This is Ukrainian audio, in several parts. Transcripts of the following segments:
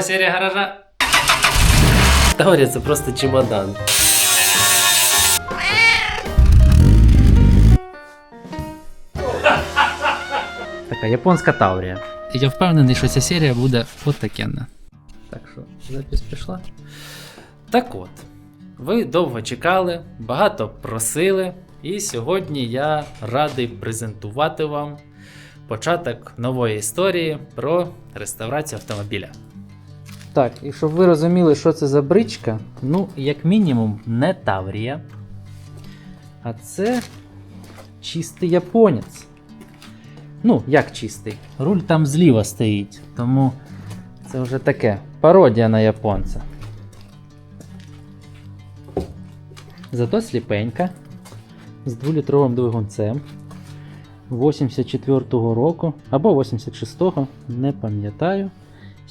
Нова серія гаража. Таврія це просто чемодан. Така японська Таврія. І я впевнений, що ця серія буде от такенна. Так що, запись пішла. Так от, ви довго чекали, багато просили, і сьогодні я радий презентувати вам початок нової історії про реставрацію автомобіля. Так, і щоб ви розуміли, що це за бричка, ну, як мінімум, не Таврія, а це чистий японець. Ну, як чистий? Руль там зліва стоїть, тому це вже таке, пародія на японця. Зато сліпенька, з 2-літровим двигунцем, 84-го року, або 86-го, не пам'ятаю.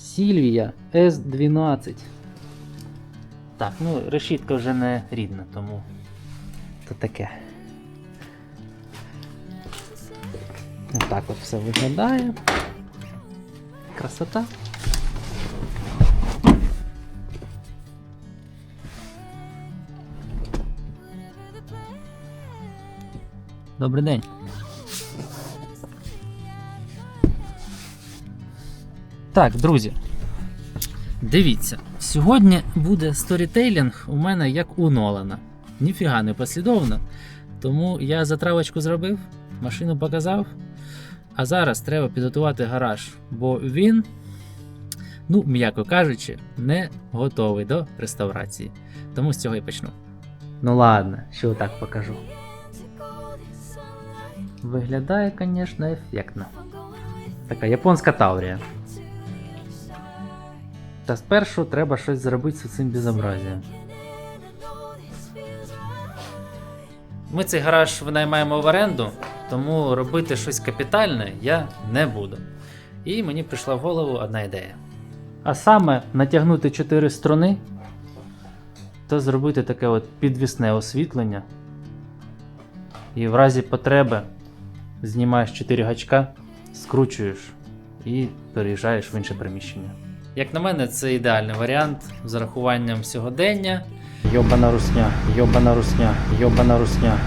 Сільвія S12. Так, ну решітка вже не рідна, тому то таке. Отак от все виглядає. Красота. Добрий день. Так, друзі, дивіться, сьогодні буде сторітейлінг у мене як у Нолана. Ніфіга не послідовно, тому я затравочку зробив, машину показав, а зараз треба підготувати гараж, бо він, ну, м'яко кажучи, не готовий до реставрації. Тому з цього і почну. Ну ладно, що так покажу. Виглядає, звісно, ефектно. Така японська Таврія. Та спершу треба щось зробити з цим безобразієм. Ми цей гараж винаймаємо в оренду, тому робити щось капітальне я не буду. І мені прийшла в голову одна ідея. А саме натягнути 4 струни та зробити таке от підвісне освітлення. І в разі потреби знімаєш 4 гачка, скручуєш і переїжджаєш в інше приміщення. Як на мене, це ідеальний варіант з урахуванням сьогодення. Йобана русня, йобана русня, йобана русня.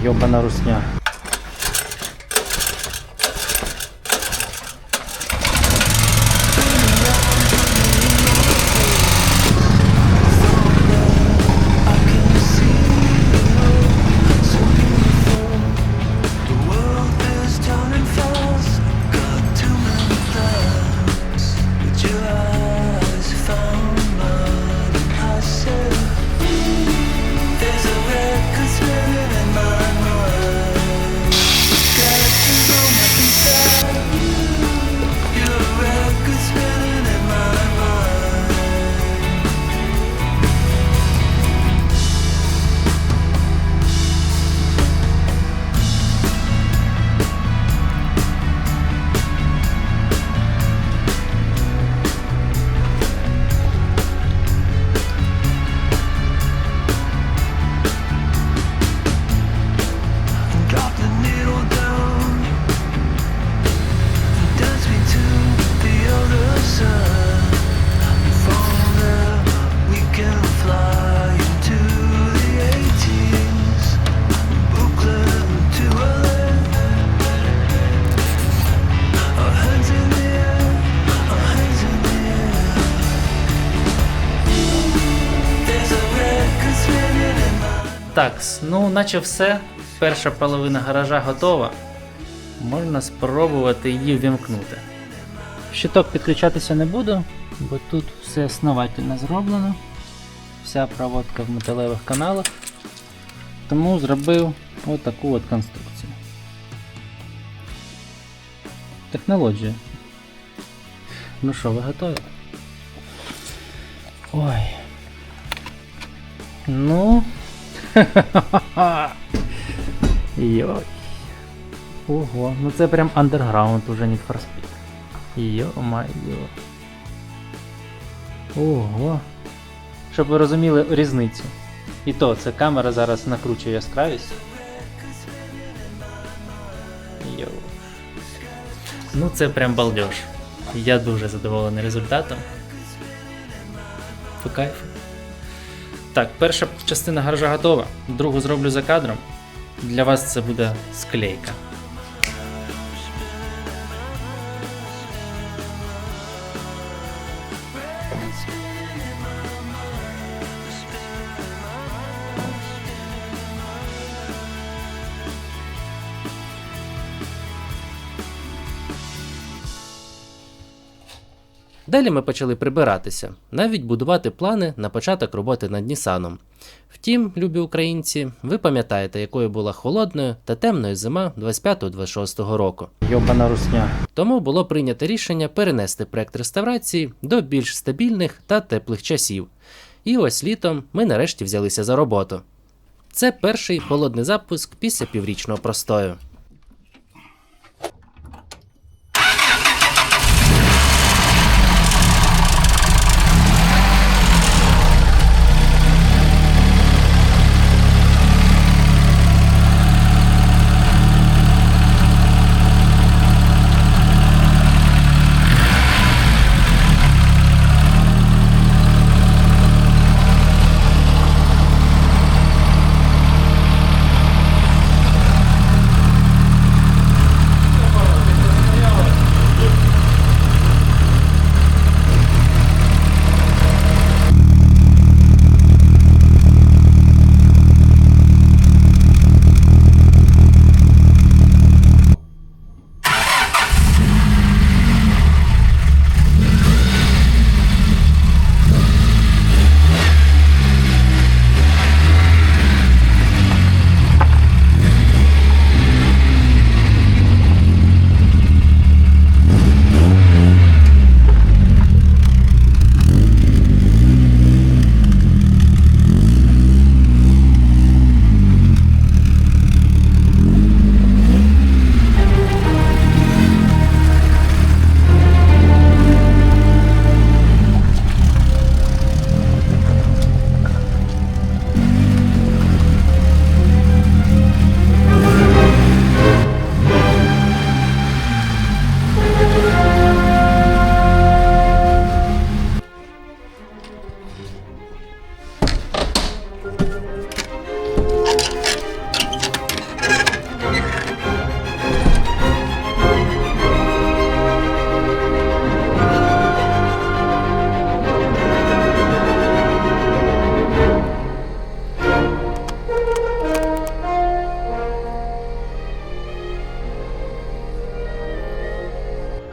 Йобана русня. Так, ну наче все. Перша половина гаража готова. Можна спробувати її ввімкнути. Щиток підключатися не буду, бо тут все основательно зроблено. Вся проводка в металевих каналах. Тому зробив отаку от конструкцію. Технологія. Ну що, ви готові? Ой. Ну. Йой. Ого, ну це прям андерграунд уже Need for Speed. Йо-майо. Ого. Щоб ви розуміли різницю. І то, це камера зараз накручує яскравість. Йоу. Ну це прям балдеж. Я дуже задоволений результатом. По кайфу. Так, перша частина гаража готова. Другу зроблю за кадром. Для вас це буде склейка. Далі ми почали прибиратися, навіть будувати плани на початок роботи над Нісаном. Втім, любі українці, ви пам'ятаєте, якою була холодною та темною зима 25-26 року. Йобана русня. Тому було прийнято рішення перенести проект реставрації до більш стабільних та теплих часів. І ось літом ми нарешті взялися за роботу. Це перший холодний запуск після піврічного простою.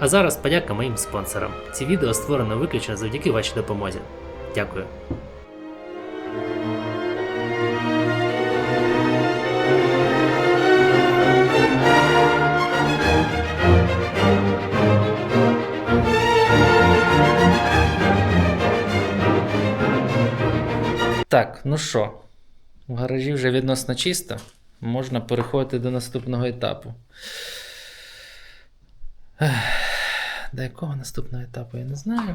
А зараз подяка моїм спонсорам. Ці відео створено виключно завдяки вашій допомозі. Дякую. Так, ну що, в гаражі вже відносно чисто. Можна переходити до наступного етапу. До якого наступного етапу, я не знаю.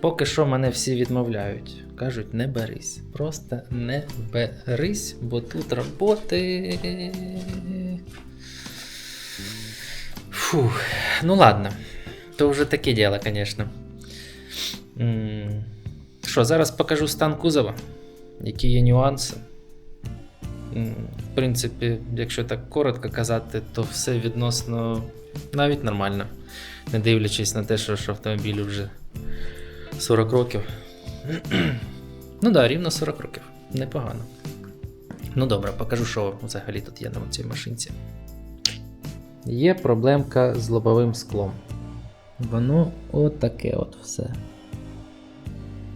Поки що мене всі відмовляють. Кажуть, не берись. Просто не берись, бо тут роботи. Фух, ну ладно. То вже таке діло, звісно. Що, зараз покажу стан кузова, які є нюанси. В принципі, якщо так коротко казати, то все відносно навіть нормально. Не дивлячись на те, що автомобілю вже 40 років. Ну так, рівно 40 років. Непогано. Ну добре, покажу, що взагалі тут є на цій машинці. Є проблемка з лобовим склом. Воно отаке от все.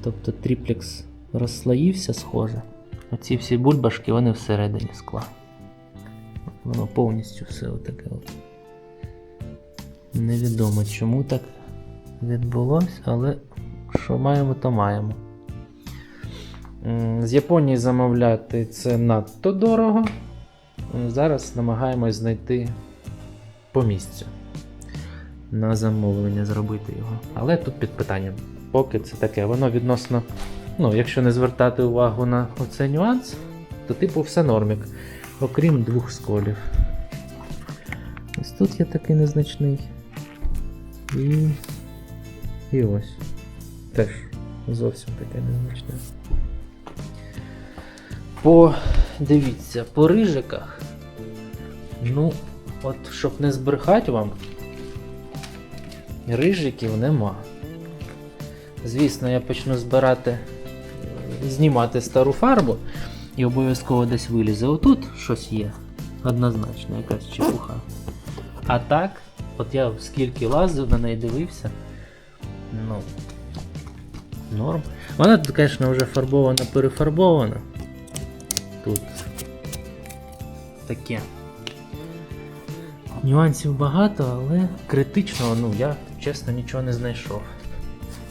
Тобто триплекс розслоївся, схоже. Оці всі бульбашки, вони всередині скла. Воно повністю все отаке от. Невідомо, чому так відбулося, але що маємо, то маємо. З Японії замовляти це надто дорого. Зараз намагаємось знайти по місцю. На замовлення зробити його. Але тут під питанням. Поки це таке, воно відносно, ну, якщо не звертати увагу на оцей нюанс, то типу все нормік. Окрім 2 сколів. Ось тут є такий незначний. І ось. Теж зовсім таке незначне. Дивіться, по рижиках. Ну, от щоб не збрехати вам, рижиків нема. Звісно, я почну знімати стару фарбу і обов'язково десь вилізе. Отут щось є. Однозначно, якась чепуха. А так, от я скільки лазив на неї дивився, ну, норм. Вона тут, звісно, вже фарбована, перефарбована. Тут таке. Нюансів багато, але критичного, ну, я, чесно, нічого не знайшов.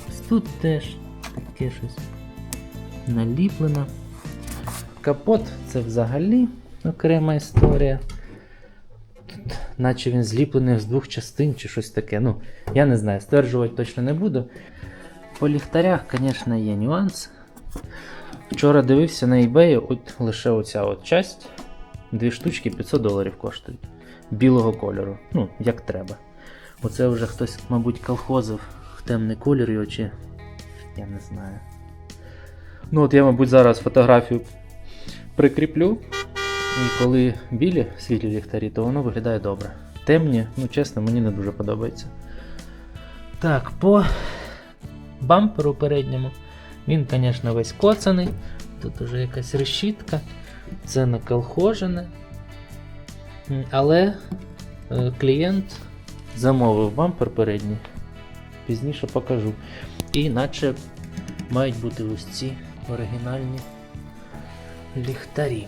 Ось тут теж таке щось наліплено. Капот це взагалі окрема історія. Тут наче він зліплений з 2 частин чи щось таке. Ну, я не знаю, стверджувати точно не буду. По ліхтарях, звісно, є нюанс. Вчора дивився на eBay, от лише оця от часть. 2 штучки $500 коштують. Білого кольору. Ну, як треба. Оце вже хтось, мабуть, колхозив в темний колір його, чи я не знаю. Ну от я, мабуть, зараз фотографію прикріплю. І коли білі світлі ліхтарі, то воно виглядає добре. Темні, ну чесно, мені не дуже подобається. Так, по бамперу передньому. Він, звісно, весь коцаний. Тут уже якась решітка. Це наколхожене. Але клієнт замовив бампер передній. Пізніше покажу. І наче мають бути ось ці оригінальні ліхтарі.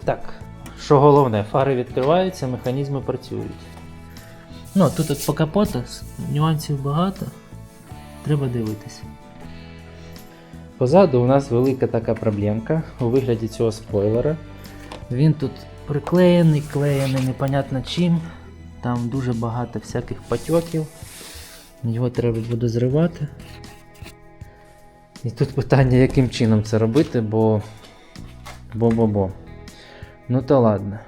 Так, що головне, фари відкриваються, механізми працюють. Ну, тут от по капоту нюансів багато. Треба дивитися. Позаду у нас велика така проблемка у вигляді цього спойлера. Він тут приклеєний, клеєний непонятно чим. Там дуже багато всяких патьоків. Його треба буде зривати. І тут питання, яким чином це робити, бо. Ну то ладно.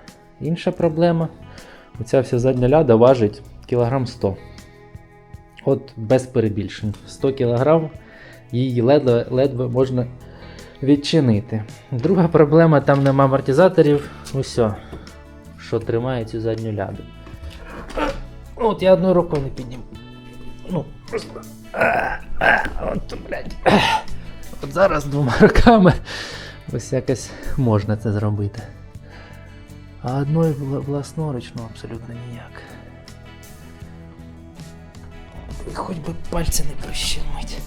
Інша проблема. Оця вся задня ляда важить кілограм 100. От без перебільшень. 100 кг її ледве можна відчинити. Друга проблема, там нема амортизаторів. Усе, що тримає цю задню ляду. От я одною рукою не підніму. Ну, просто. От, блядь. От зараз 2 руками ось якось можна це зробити. А одною власноруч, ну абсолютно ніяк. Хоч би пальці не прищемить.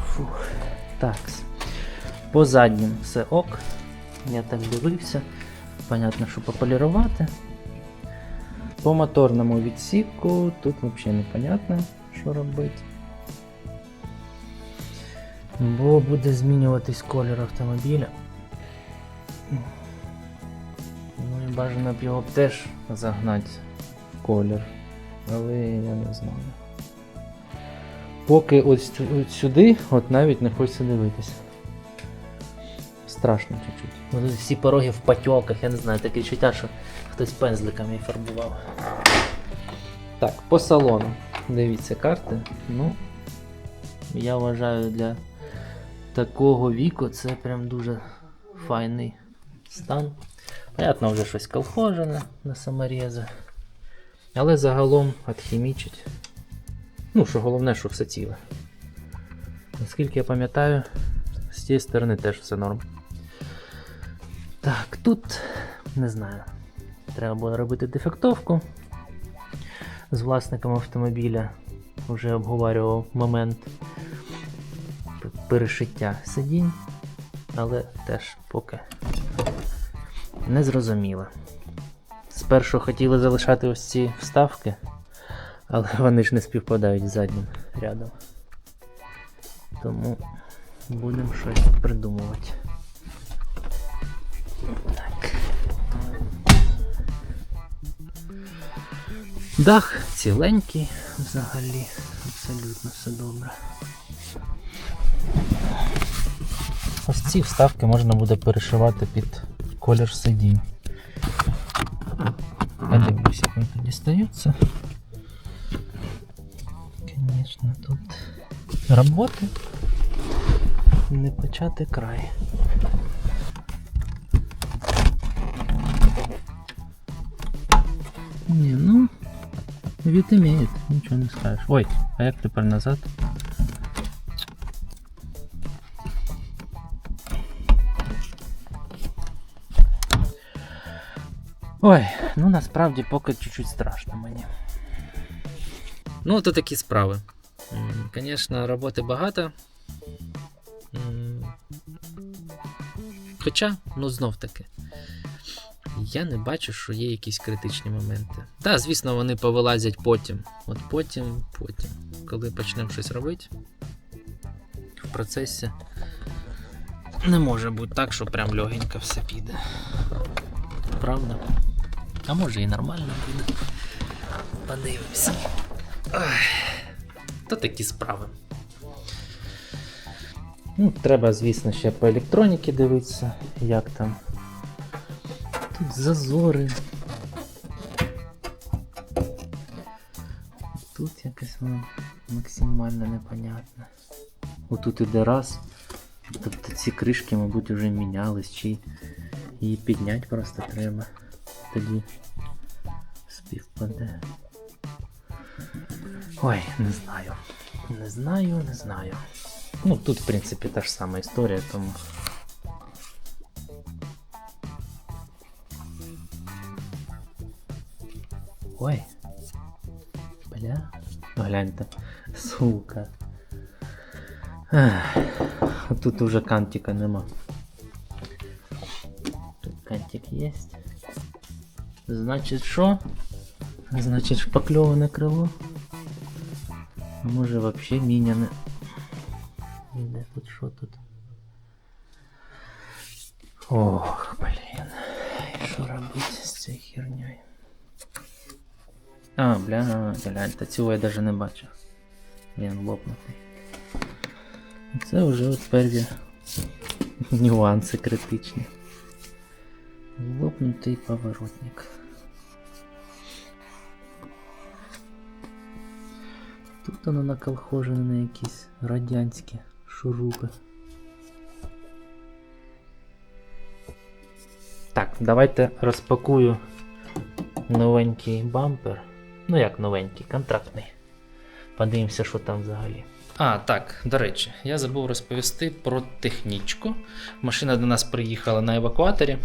Фух. Так. По заднім все ок. Я так дивився. Понятно, що пополірувати. По моторному відсіку тут взагалі непонятно, що робити. Бо буде змінюватись колір автомобіля. Ну і бажано б його теж загнати в колір. Але я не знаю. Поки ось сюди, от навіть не хочеться дивитися. Страшно чуть-чуть. Ось всі пороги в патьоках, я не знаю, таке відчуття, що хтось пензликами її фарбував. Так, по салону. Дивіться карти. Ну, я вважаю, для такого віку це прям дуже файний стан. Понятно, вже щось колхожене на саморези. Але загалом відхімічить. Ну, що головне, що все ціле. Наскільки я пам'ятаю, з цієї сторони теж все норм. Так, тут, не знаю, треба було робити дефектовку. З власником автомобіля вже обговорював момент перешиття сидінь, але теж поки не зрозуміло. Спершу хотіли залишати ось ці вставки, але вони ж не співпадають з заднім рядом. Тому будемо щось придумувати. Так. Дах ціленький взагалі. Абсолютно все добре. Ось ці вставки можна буде перешивати під колір сидінь. Подивлюсь, як він тоді стається. Звісно, тут роботи не почати край. Ні, ну, вид имеет, нічого не скажеш. Ой, а як тепер назад? Ой, ну насправді поки чуть-чуть страшно мені. Ну, то такі справи. Звісно, роботи багато. Хоча, ну знов таки, я не бачу, що є якісь критичні моменти. Так, звісно, вони повилазять потім. От потім. Коли почнемо щось робити, в процесі не може бути так, що прям легенько все піде. Правда? А може і нормально буде. Подивимося. То такі справи. Ну, треба, звісно, ще по електроніці дивитися, як там. Тут зазори. Тут якось воно максимально непонятне. Отут іде раз. Тобто ці кришки, мабуть, вже мінялись, чи її підняти просто треба. Тоді співпаде. Ой, не знаю. Ну, тут, в принципі, та ж сама історія, тому... Ой. Бля. Гляньте. Сука. Тут уже кантика нема. Тут кантик є. Значить що? Значить шпакльоване крило. А може вообще міняне. Де тут що тут? Ох, блін. І що робити з цією хернею? А, гляньте, цього я навіть не бачив. Він лопнутий. Це вже от перві нюанси критичні. Лопнутий поворотник. Тут воно наколхожене на якісь радянські шурупи. Так, давайте розпакую новенький бампер. Ну як новенький, контрактний. Подивимося, що там взагалі. А, так, до речі, я забув розповісти про технічку. Машина до нас приїхала на евакуаторі.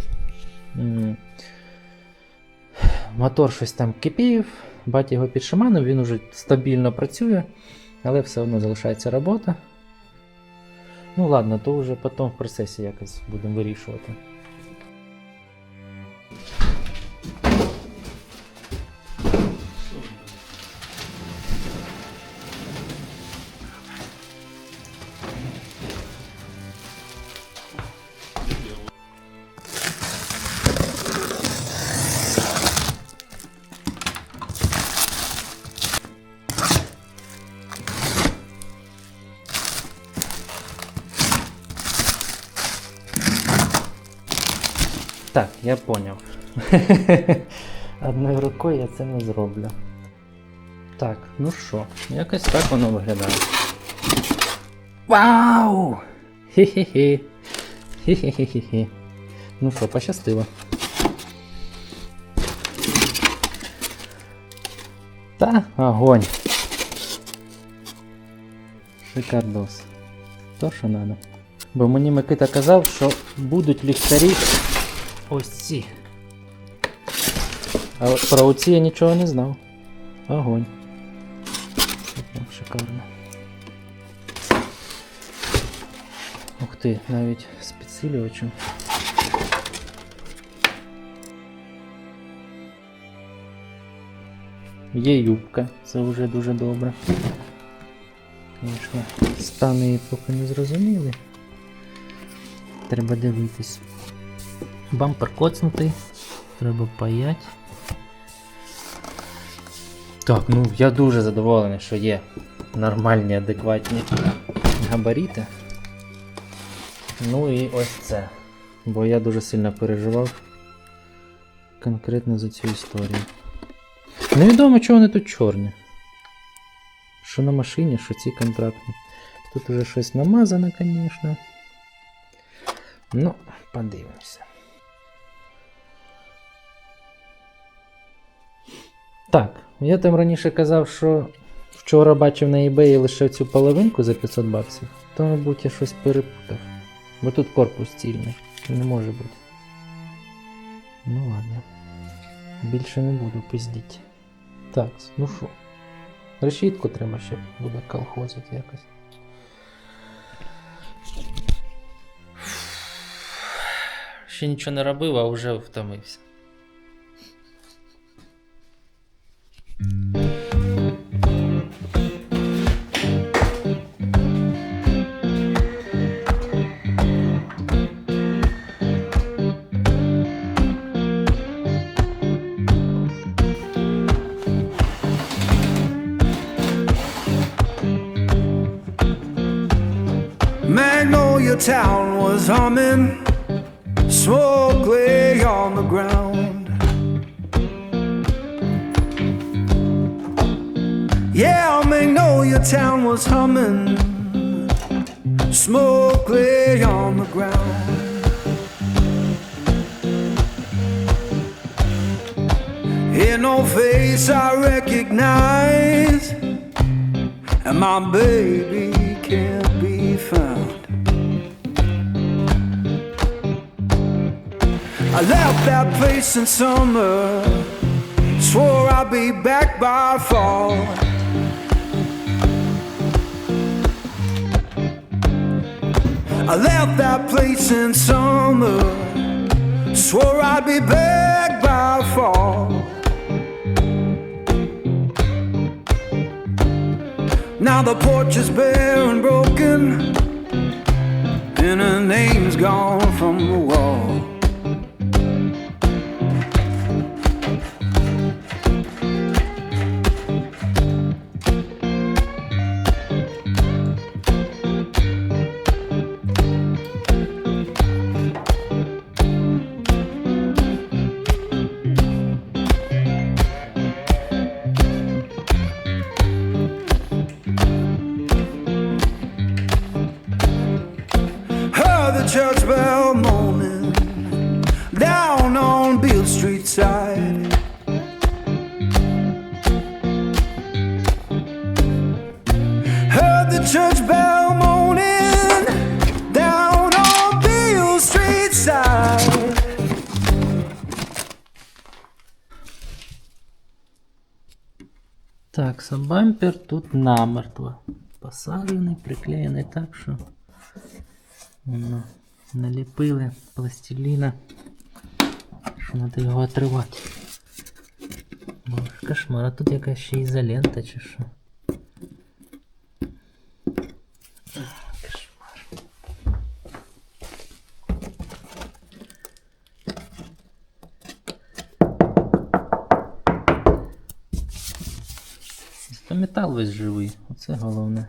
Мотор щось там кипів, батя його підшаманив, він уже стабільно працює, але все одно залишається робота. Ну ладно, то вже потім в процесі якось будемо вирішувати. Так, я поняв. Одною рукою я це не зроблю. Так, ну що, якось так воно виглядає. Вау! Хі-хі-хі. Хі-хі-хі-хі. Ну що, пощастило. Та, огонь. Шикардос. То, що надо. Бо мені Микита казав, що будуть ліхтарі ось ці. А про оці я нічого не знав. Огонь. Шикарно. Ух ти, навіть з підсилювачем. Є юбка, це вже дуже добре. Звісно, стани її поки не зрозуміли. Треба дивитись. Бампер коцнутий. Треба паять. Так, ну я дуже задоволений, що є нормальні, адекватні габарити. Ну і ось це. Бо я дуже сильно переживав конкретно за цю історію. Невідомо, чого вони тут чорні. Що на машині, що ці контрактні. Тут уже щось намазано, звісно. Ну, подивимося. Так, я там раніше казав, що вчора бачив на eBay лише цю половинку за 500 баксів. То, мабуть, я щось перепутав. Бо тут корпус цільний. Не може бути. Ну ладно. Більше не буду пиздіть. Так, ну що. Решітку треба ще буде колхозити якось. Ще нічого не робив, а вже втомився. Magnolia town was humming, smoke lay on the ground. Yeah, Magnolia town was humming, smoke lay on the ground. Ain't no face I recognize, and my baby can't be found. I left that place in summer, swore I'd be back by fall. I left that place in summer, swore I'd be back by fall. Now the porch is bare and broken, and her name's gone from the wall. The church bell moaning down on Beale Street side. Heard the church bell moaning down on Beale Street side. Так, бампер тут намертво. Посаджений, приклеєний так, що воно наліпили пластиліна, що треба його отривати. Боже, кошмар, а тут якась ще ізолента чи що. Кошмар. Це метал весь живий, оце головне.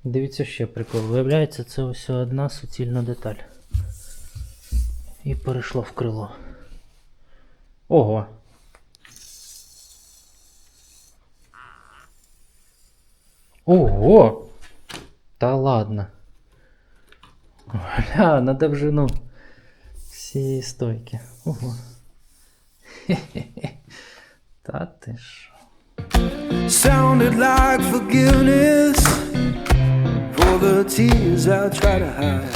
Дивіться ще прикол. Виявляється, це ось одна суцільна деталь. І перейшло в крило. Ого! Ого! Та ладно. Гля, на довжину всієї стойки. Ого. Хе-хе-хе. Та ти що? Sounded like forgiveness for the tears I try to hide.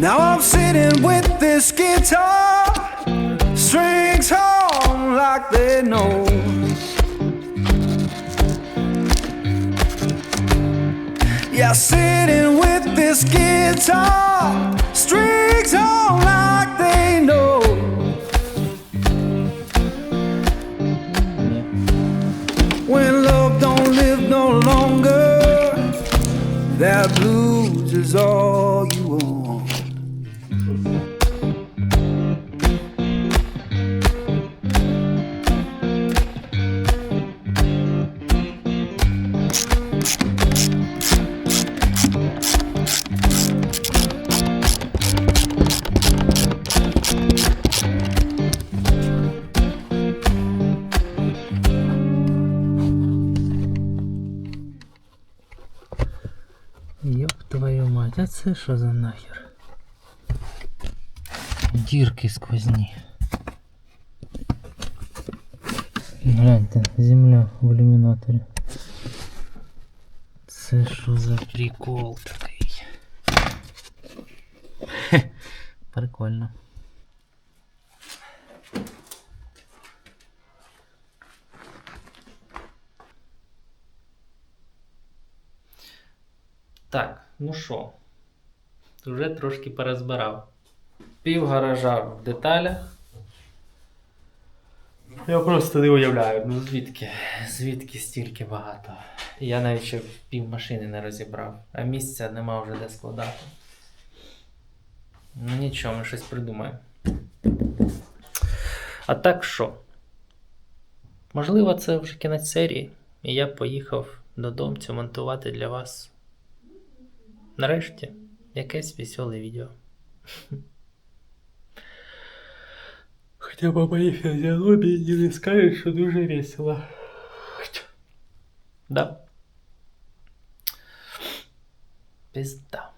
Now I'm sitting with this guitar, strings hum like they know. Yeah, sitting with this guitar, strings hum like they know. When love don't live no longer, that blues is is all you want. Йоп твою мать, а це що за нахер? Дірки сквозні. Гляньте, земля в ілюмінаторі. Це що за прикол такий? Хе, прикольно. Так, ну що, вже трошки перезбирав. Пів гаража в деталях. Я просто не уявляю, ну звідки стільки багато. Я навіть ще пів машини не розібрав, а місця нема вже де складати. Ну нічого, ми щось придумаємо. А так що? Можливо, це вже кінець серії, і я поїхав додому монтувати для вас. Нарешті, якесь веселе відео. Хоча по моїй фізіономії не скажеш, що дуже весело. Да. Пизда.